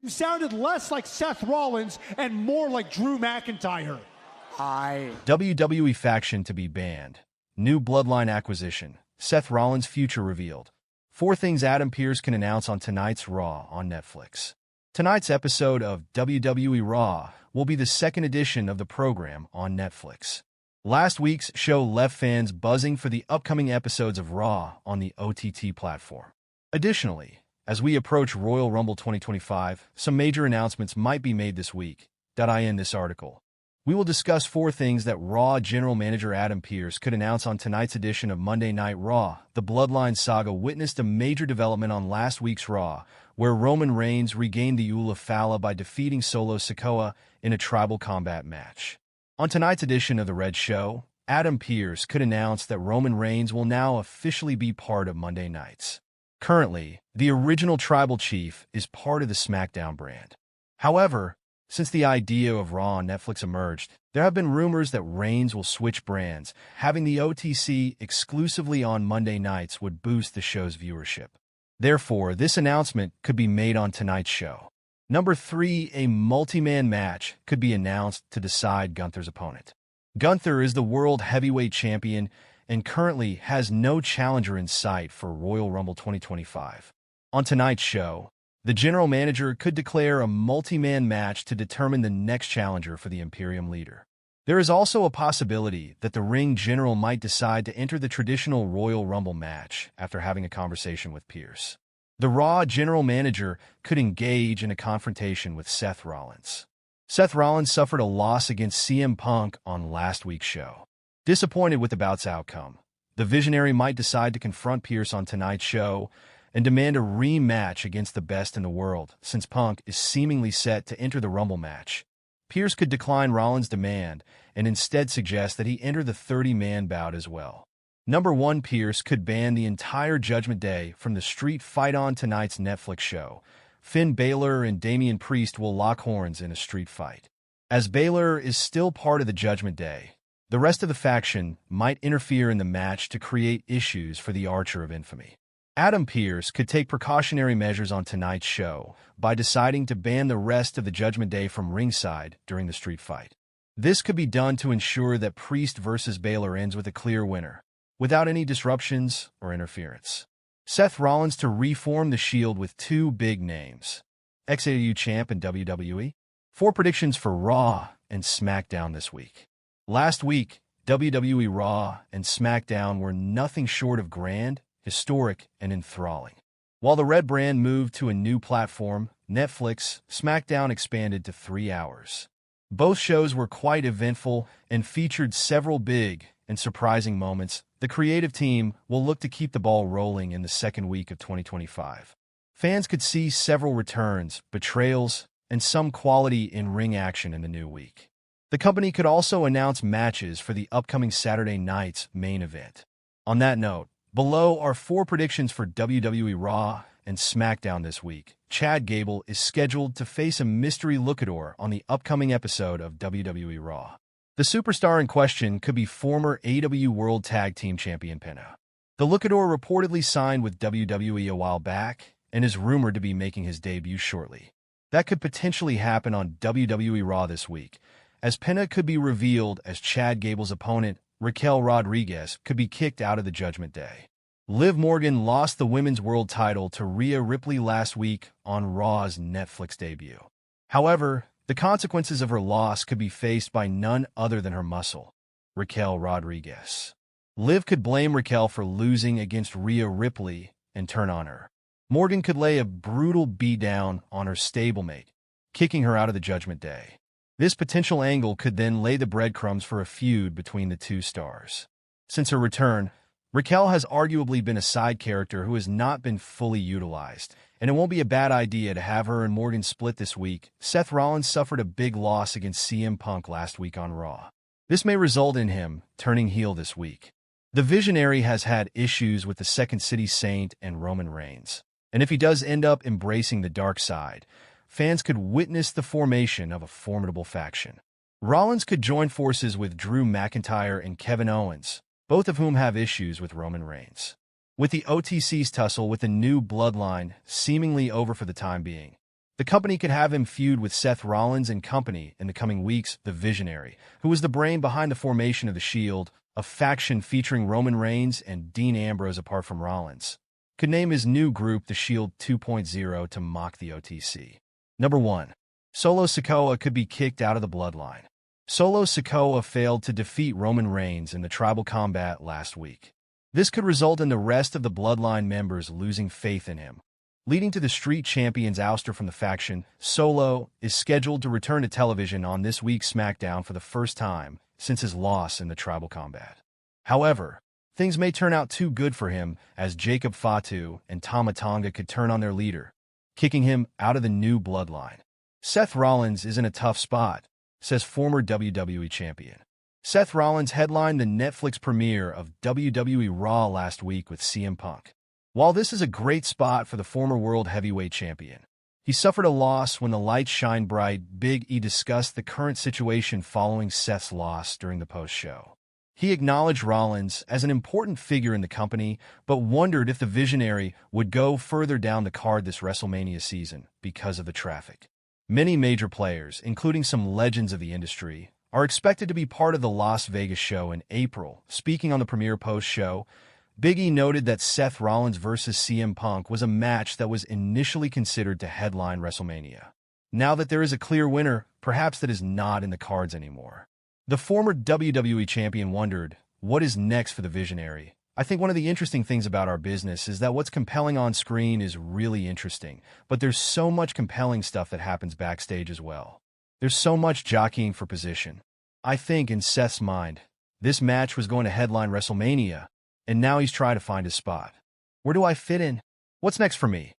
You sounded less like Seth Rollins and more like Drew McIntyre. WWE faction to be banned. New Bloodline acquisition. Seth Rollins' future revealed. 4 things Adam Pearce can announce on tonight's Raw on Netflix. Tonight's episode of WWE RAW will be the second edition of the program on Netflix. Last week's show left fans buzzing for the upcoming episodes of Raw on the OTT platform. Additionally, as we approach Royal Rumble 2025, some major announcements might be made this week. In this article, we will discuss 4 things that Raw General Manager Adam Pearce could announce on tonight's edition of Monday Night Raw. The Bloodline saga witnessed a major development on last week's Raw, where Roman Reigns regained the Ula Fala by defeating Solo Sikoa in a tribal combat match. On tonight's edition of The Red Show, Adam Pearce could announce that Roman Reigns will now officially be part of Monday nights. Currently, the original tribal chief is part of the SmackDown brand. However, since the idea of Raw on Netflix emerged, there have been rumors that Reigns will switch brands. Having the OTC exclusively on Monday nights would boost the show's viewership. Therefore, this announcement could be made on tonight's show. Number 3, a multi-man match could be announced to decide Gunther's opponent. Gunther is the World Heavyweight Champion and currently has no challenger in sight for Royal Rumble 2025. On tonight's show, the general manager could declare a multi-man match to determine the next challenger for the Imperium leader. There is also a possibility that the ring general might decide to enter the traditional Royal Rumble match after having a conversation with Pearce. The Raw general manager could engage in a confrontation with Seth Rollins. Seth Rollins suffered a loss against CM Punk on last week's show. Disappointed with the bout's outcome, the Visionary might decide to confront Pearce on tonight's show and demand a rematch against the best in the world, since Punk is seemingly set to enter the Rumble match. Pearce could decline Rollins' demand and instead suggest that he enter the 30-man bout as well. Number 1, Pearce could ban the entire Judgment Day from the street fight on tonight's Netflix show. Finn Balor and Damian Priest will lock horns in a street fight. As Balor is still part of the Judgment Day, the rest of the faction might interfere in the match to create issues for the Archer of Infamy. Adam Pearce could take precautionary measures on tonight's show by deciding to ban the rest of the Judgment Day from ringside during the street fight. This could be done to ensure that Priest versus Balor ends with a clear winner, without any disruptions or interference. Seth Rollins to reform the Shield with 2 big names. XAU champ in WWE. 4 predictions for Raw and SmackDown this week. Last week, WWE RAW and SmackDown were nothing short of grand, historic, and enthralling. While the Red brand moved to a new platform, Netflix, SmackDown expanded to 3 hours. Both shows were quite eventful and featured several big and surprising moments. The creative team will look to keep the ball rolling in the second week of 2025. Fans could see several returns, betrayals, and some quality in-ring action in the new week. The company could also announce matches for the upcoming Saturday night's main event. On that note, below are 4 predictions for WWE RAW and SmackDown this week. Chad Gable is scheduled to face a mystery luchador on the upcoming episode of WWE RAW. The superstar in question could be former AEW World Tag Team Champion Penta. The luchador reportedly signed with WWE a while back and is rumored to be making his debut shortly. That could potentially happen on WWE RAW this week, as Penta could be revealed as Chad Gable's opponent. Raquel Rodriguez could be kicked out of the Judgment Day. Liv Morgan lost the Women's World title to Rhea Ripley last week on Raw's Netflix debut. However, the consequences of her loss could be faced by none other than her muscle, Raquel Rodriguez. Liv could blame Raquel for losing against Rhea Ripley and turn on her. Morgan could lay a brutal beatdown on her stablemate, kicking her out of the Judgment Day. This potential angle could then lay the breadcrumbs for a feud between the 2 stars. Since her return, Raquel has arguably been a side character who has not been fully utilized, and it won't be a bad idea to have her and Morgan split this week. Seth Rollins suffered a big loss against CM Punk last week on Raw. This may result in him turning heel this week. The Visionary has had issues with the Second City Saint and Roman Reigns, and if he does end up embracing the dark side, fans could witness the formation of a formidable faction. Rollins could join forces with Drew McIntyre and Kevin Owens, both of whom have issues with Roman Reigns. With the OTC's tussle with the new Bloodline seemingly over for the time being, the The company could have him feud with Seth Rollins and company in the coming weeks. The Visionary, who was the brain behind the formation of the Shield, a faction featuring Roman Reigns and Dean Ambrose apart from Rollins, could name his new group the Shield 2.0 to mock the OTC. Number 1. Solo Sikoa could be kicked out of the Bloodline. Solo Sikoa failed to defeat Roman Reigns in the tribal combat last week. This could result in the rest of the Bloodline members losing faith in him, leading to the Street Champion's ouster from the faction. Solo is scheduled to return to television on this week's SmackDown for the first time since his loss in the tribal combat. However, things may turn out too good for him, as Jacob Fatu and Tama Tonga could turn on their leader, kicking him out of the new Bloodline. Seth Rollins is in a tough spot, says former WWE champion. Seth Rollins headlined the Netflix premiere of WWE RAW last week with CM Punk. While this is a great spot for the former World Heavyweight Champion, he suffered a loss when the lights shine bright. Big E discussed the current situation following Seth's loss during the post-show. He acknowledged Rollins as an important figure in the company, but wondered if the Visionary would go further down the card this WrestleMania season because of the traffic. Many major players, including some legends of the industry, are expected to be part of the Las Vegas show in April. Speaking on the premiere post-show, Big E noted that Seth Rollins vs. CM Punk was a match that was initially considered to headline WrestleMania. Now that there is a clear winner, perhaps that is not in the cards anymore. The former WWE champion wondered, what is next for the Visionary? I think one of the interesting things about our business is that what's compelling on screen is really interesting, but there's so much compelling stuff that happens backstage as well. There's so much jockeying for position. I think in Seth's mind, this match was going to headline WrestleMania, and now he's trying to find his spot. Where do I fit in? What's next for me?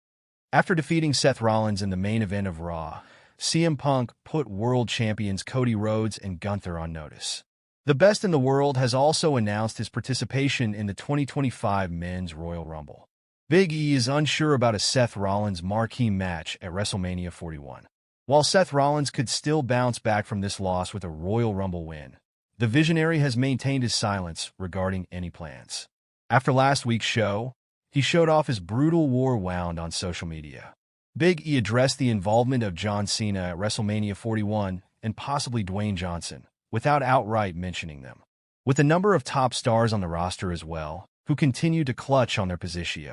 After defeating Seth Rollins in the main event of Raw, CM Punk put world champions Cody Rhodes and Gunther on notice. The Best in the World has also announced his participation in the 2025 Men's Royal Rumble. Big E is unsure about a Seth Rollins marquee match at WrestleMania 41. While Seth Rollins could still bounce back from this loss with a Royal Rumble win, the Visionary has maintained his silence regarding any plans. After last week's show, he showed off his brutal war wound on social media. Big E addressed the involvement of John Cena at WrestleMania 41 and possibly Dwayne Johnson, without outright mentioning them. With a number of top stars on the roster as well, who continue to clutch on their position,